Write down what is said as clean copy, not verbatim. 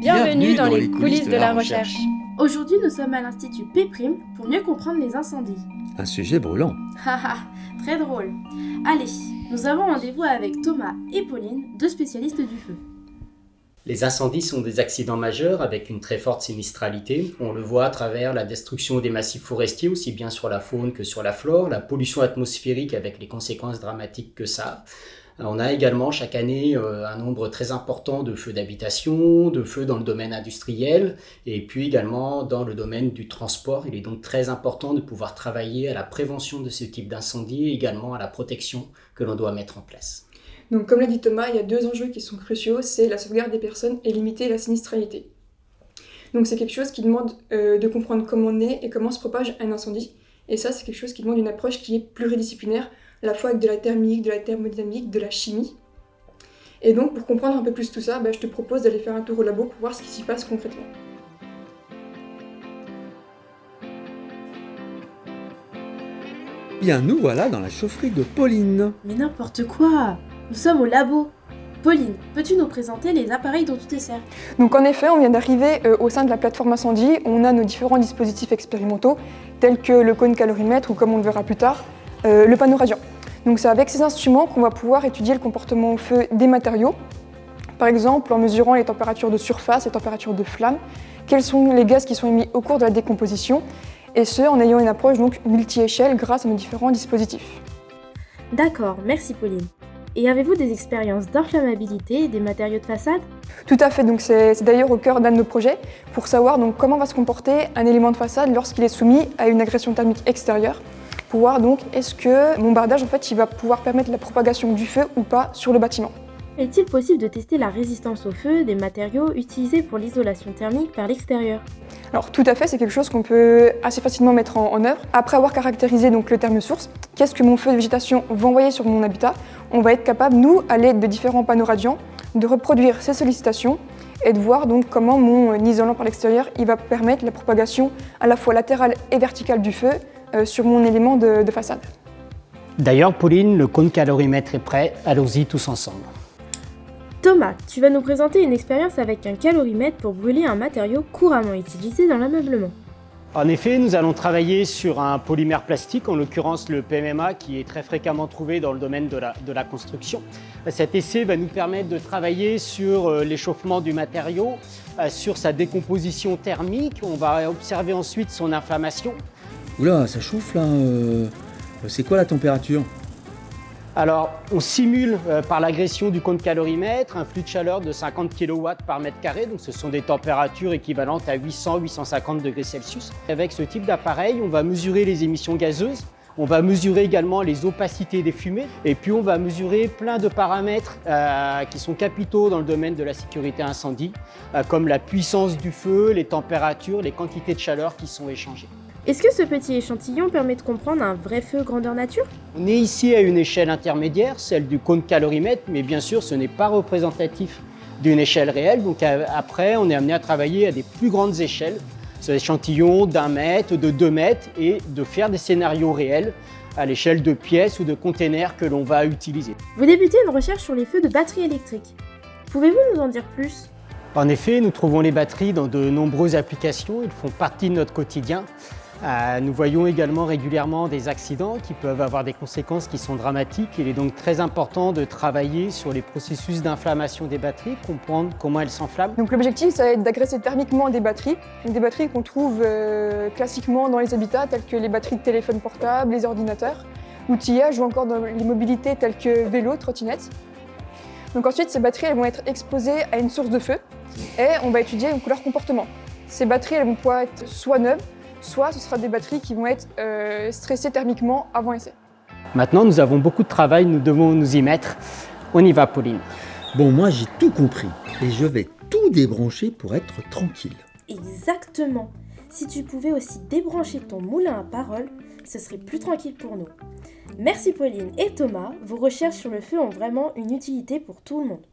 Bienvenue dans les coulisses de la recherche. Aujourd'hui, nous sommes à l'Institut P' pour mieux comprendre les incendies. Un sujet brûlant. Haha, très drôle. Allez, nous avons rendez-vous avec Thomas et Pauline, deux spécialistes du feu. Les incendies sont des accidents majeurs avec une très forte sinistralité. On le voit à travers la destruction des massifs forestiers, aussi bien sur la faune que sur la flore, la pollution atmosphérique avec les conséquences dramatiques que ça a. On a également chaque année un nombre très important de feux d'habitation, de feux dans le domaine industriel et puis également dans le domaine du transport. Il est donc très important de pouvoir travailler à la prévention de ce type d'incendie et également à la protection que l'on doit mettre en place. Donc comme l'a dit Thomas, il y a deux enjeux qui sont cruciaux, c'est la sauvegarde des personnes et limiter la sinistralité. Donc c'est quelque chose qui demande de comprendre comment on est et comment se propage un incendie. Et ça, c'est quelque chose qui demande une approche qui est pluridisciplinaire, à la fois avec de la thermique, de la thermodynamique, de la chimie. Et donc, pour comprendre un peu plus tout ça, je te propose d'aller faire un tour au labo pour voir ce qui s'y passe concrètement. Bien, nous voilà dans la chaufferie de Pauline. Mais n'importe quoi! Nous sommes au labo. Pauline, peux-tu nous présenter les appareils dont tu te sers? Donc en effet, on vient d'arriver au sein de la plateforme incendie, où on a nos différents dispositifs expérimentaux, tels que le cône calorimètre ou comme on le verra plus tard, le panneau radiant. Donc c'est avec ces instruments qu'on va pouvoir étudier le comportement au feu des matériaux, par exemple en mesurant les températures de surface, les températures de flamme, quels sont les gaz qui sont émis au cours de la décomposition, et ce en ayant une approche donc multi-échelle grâce à nos différents dispositifs. D'accord, merci Pauline. Et avez-vous des expériences d'inflammabilité des matériaux de façade? Tout à fait, donc c'est d'ailleurs au cœur d'un de nos projets, pour savoir donc comment va se comporter un élément de façade lorsqu'il est soumis à une agression thermique extérieure, pour voir donc est-ce que mon bardage il va pouvoir permettre la propagation du feu ou pas sur le bâtiment. Est-il possible de tester la résistance au feu des matériaux utilisés pour l'isolation thermique par l'extérieur? Alors tout à fait, c'est quelque chose qu'on peut assez facilement mettre en œuvre. Après avoir caractérisé donc le terme source, qu'est-ce que mon feu de végétation va envoyer sur mon habitat, on va être capable, nous, à l'aide de différents panneaux radiants, de reproduire ces sollicitations et de voir donc comment mon isolant par l'extérieur il va permettre la propagation à la fois latérale et verticale du feu sur mon élément de façade. D'ailleurs, Pauline, le cône calorimètre est prêt, allons-y tous ensemble. Thomas, tu vas nous présenter une expérience avec un calorimètre pour brûler un matériau couramment utilisé dans l'ameublement. En effet, nous allons travailler sur un polymère plastique, en l'occurrence le PMMA, qui est très fréquemment trouvé dans le domaine de la construction. Cet essai va nous permettre de travailler sur l'échauffement du matériau, sur sa décomposition thermique. On va observer ensuite son inflammation. Oula, ça chauffe là. C'est quoi la température? Alors, on simule par l'agression du cône calorimètre un flux de chaleur de 50 kW par mètre carré, donc ce sont des températures équivalentes à 800-850 degrés Celsius. Avec ce type d'appareil, on va mesurer les émissions gazeuses, on va mesurer également les opacités des fumées, et puis on va mesurer plein de paramètres qui sont capitaux dans le domaine de la sécurité incendie, comme la puissance du feu, les températures, les quantités de chaleur qui sont échangées. Est-ce que ce petit échantillon permet de comprendre un vrai feu grandeur nature? On est ici à une échelle intermédiaire, celle du cône calorimètre, mais bien sûr ce n'est pas représentatif d'une échelle réelle. Donc après, on est amené à travailler à des plus grandes échelles, sur des échantillons d'1 mètre, de 2 mètres, et de faire des scénarios réels à l'échelle de pièces ou de containers que l'on va utiliser. Vous débutez une recherche sur les feux de batteries électriques. Pouvez-vous nous en dire plus? En effet, nous trouvons les batteries dans de nombreuses applications, ils font partie de notre quotidien. Nous voyons également régulièrement des accidents qui peuvent avoir des conséquences qui sont dramatiques. Il est donc très important de travailler sur les processus d'inflammation des batteries, comprendre comment elles s'enflamment. Donc l'objectif, ça va être d'agresser thermiquement des batteries qu'on trouve classiquement dans les habitats, telles que les batteries de téléphone portable, les ordinateurs, outillage ou encore dans les mobilités telles que vélos, trottinettes. Donc ensuite, ces batteries elles vont être exposées à une source de feu et on va étudier leur comportement. Ces batteries elles vont pouvoir être soit neuves, soit ce sera des batteries qui vont être stressées thermiquement avant essai. Maintenant, nous avons beaucoup de travail, nous devons nous y mettre. On y va, Pauline. Bon, moi j'ai tout compris et je vais tout débrancher pour être tranquille. Exactement. Si tu pouvais aussi débrancher ton moulin à paroles, ce serait plus tranquille pour nous. Merci Pauline et Thomas, vos recherches sur le feu ont vraiment une utilité pour tout le monde.